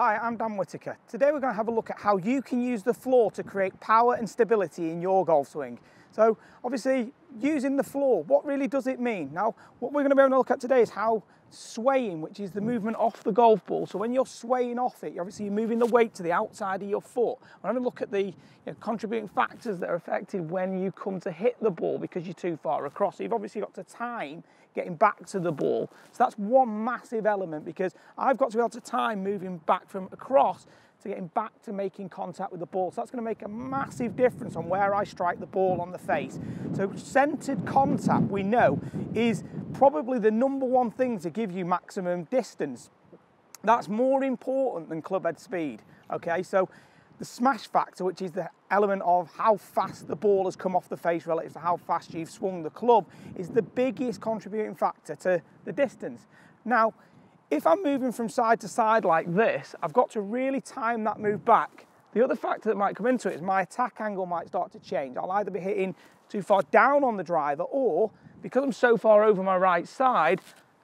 Hi, I'm Dan Whittaker. Today we're going to have a look at how you can use the floor to create power and stability in your golf swing. So obviously using the floor, what really does it mean? Now what we're going to be able to look at today is how swaying, which is the movement off the golf ball. So when you're swaying off it, obviously you're moving the weight to the outside of your foot. We're going to look at the contributing factors that are affected when you come to hit the ball because you're too far across. So you've obviously got to time getting back to the ball. So that's one massive element because I've got to be able to time moving back from across to getting back to making contact with the ball. So that's going to make a massive difference on where I strike the ball on the face. So centered contact, we know, is probably the #1 thing to give you maximum distance. That's more important than club head speed. Okay, so the smash factor, which is the element of how fast the ball has come off the face relative to how fast you've swung the club, is the biggest contributing factor to the distance. Now, if I'm moving from side to side like this, I've got to really time that move back. The other factor that might come into it is my attack angle might start to change. I'll either be hitting too far down on the driver, or because I'm so far over my right side,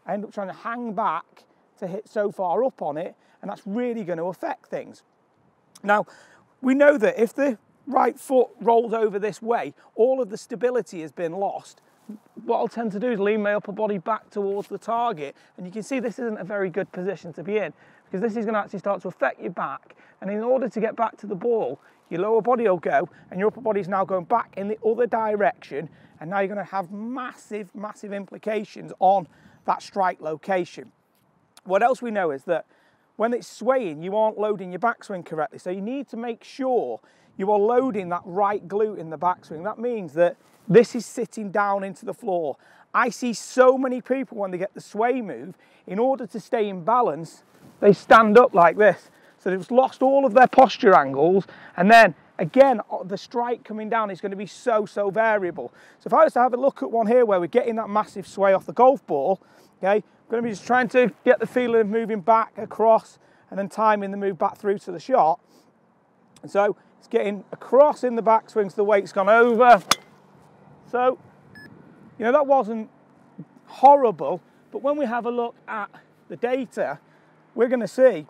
I end up trying to hang back to hit so far up on it, and that's really going to affect things. Now, we know that if the right foot rolls over this way, all of the stability has been lost. What I'll tend to do is lean my upper body back towards the target, and you can see this isn't a very good position to be in because this is going to actually start to affect your back, and in order to get back to the ball, your lower body will go and your upper body is now going back in the other direction, and now you're going to have massive implications on that strike location. What else we know is that when it's swaying, you aren't loading your backswing correctly, so you need to make sure you are loading that right glute in the backswing. That means that this is sitting down into the floor. I see so many people when they get the sway move, in order to stay in balance, they stand up like this. So they've lost all of their posture angles, and then again, the strike coming down is going to be so variable. So if I was to have a look at one here where we're getting that massive sway off the golf ball, okay, I'm going to be just trying to get the feeling of moving back across and then timing the move back through to the shot. And so it's getting across in the backswing, so the weight's gone over. So, you know, that wasn't horrible, but when we have a look at the data, we're going to see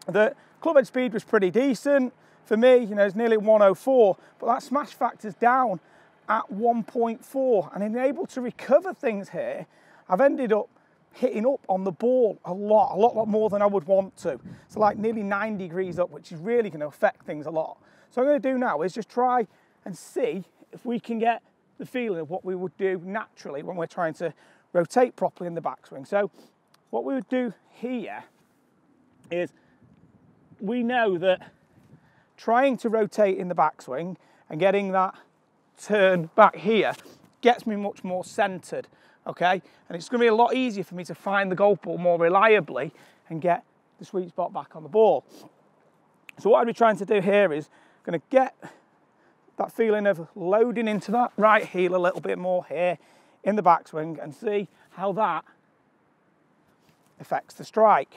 that club head speed was pretty decent. For me, you know, it's nearly 104, but that smash factor's down at 1.4, and in able to recover things here, I've ended up hitting up on the ball a lot more than I would want to. So like nearly 9 degrees up, which is really going to affect things a lot. So what I'm going to do now is just try and see if we can get the feeling of what we would do naturally when we're trying to rotate properly in the backswing. So what we would do here is, we know that trying to rotate in the backswing and getting that turn back here gets me much more centered, okay? And it's going to be a lot easier for me to find the golf ball more reliably and get the sweet spot back on the ball. So what I'd be trying to do here is going to get that feeling of loading into that right heel a little bit more here in the backswing and see how that affects the strike.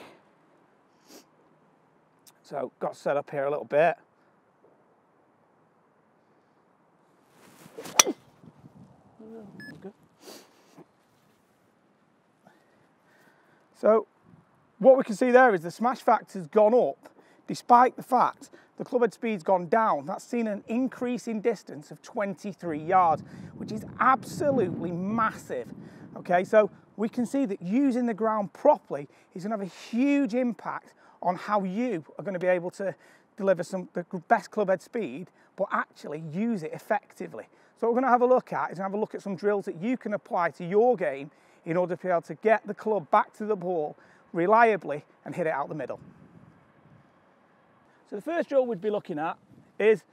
So got set up here a little bit. So what we can see there is the smash factor's gone up despite the fact the club head speed's gone down. That's seen an increase in distance of 23 yards, which is absolutely massive. Okay, so we can see that using the ground properly is going to have a huge impact on how you are going to be able to deliver the best club head speed, but actually use it effectively. So what we're going to have a look at is have a look at some drills that you can apply to your game in order to be able to get the club back to the ball reliably and hit it out the middle. So the first drill we'd be looking at is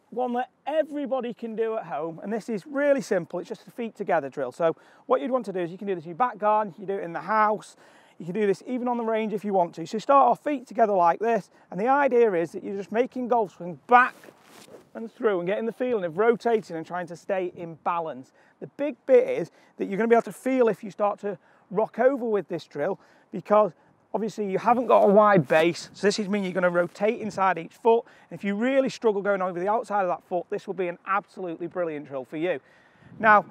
one that everybody can do at home, and this is really simple. It's just a feet together drill. So what you'd want to do is you can do this in your back garden, you do it in the house, you can do this even on the range if you want to. So start off feet together like this, and the idea is that you're just making golf swings back and through and getting the feeling of rotating and trying to stay in balance. The big bit is that you're going to be able to feel if you start to rock over with this drill, because obviously you haven't got a wide base, so this means you're going to rotate inside each foot. And if you really struggle going over the outside of that foot, this will be an absolutely brilliant drill for you. Now,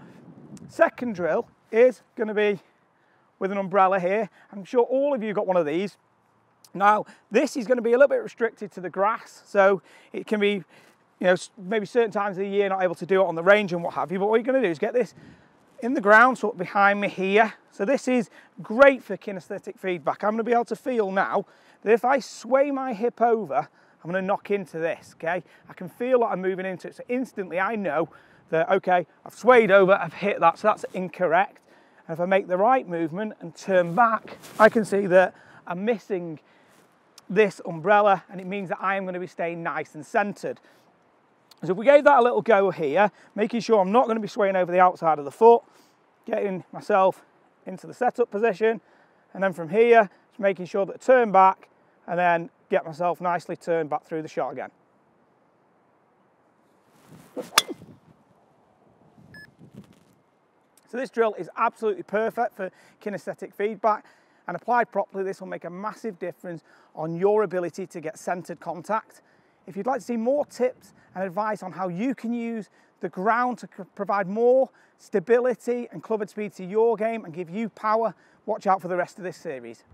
second drill is going to be with an umbrella here. I'm sure all of you got one of these. Now, this is going to be a little bit restricted to the grass, so it can be, you know, maybe certain times of the year not able to do it on the range and what have you, but what you're going to do is get this in the ground, sort of behind me here. So this is great for kinesthetic feedback. I'm going to be able to feel now that if I sway my hip over, I'm going to knock into this, okay? I can feel that I'm moving into it, so instantly I know that, okay, I've swayed over, I've hit that, so that's incorrect. And if I make the right movement and turn back, I can see that I'm missing this umbrella, and it means that I am going to be staying nice and centered. So if we gave that a little go here, making sure I'm not going to be swaying over the outside of the foot, getting myself into the setup position, and then from here, just making sure that I turn back and then get myself nicely turned back through the shot again. So this drill is absolutely perfect for kinesthetic feedback, and applied properly, this will make a massive difference on your ability to get centered contact. If you'd like to see more tips and advice on how you can use the ground to provide more stability and clubhead speed to your game and give you power, watch out for the rest of this series.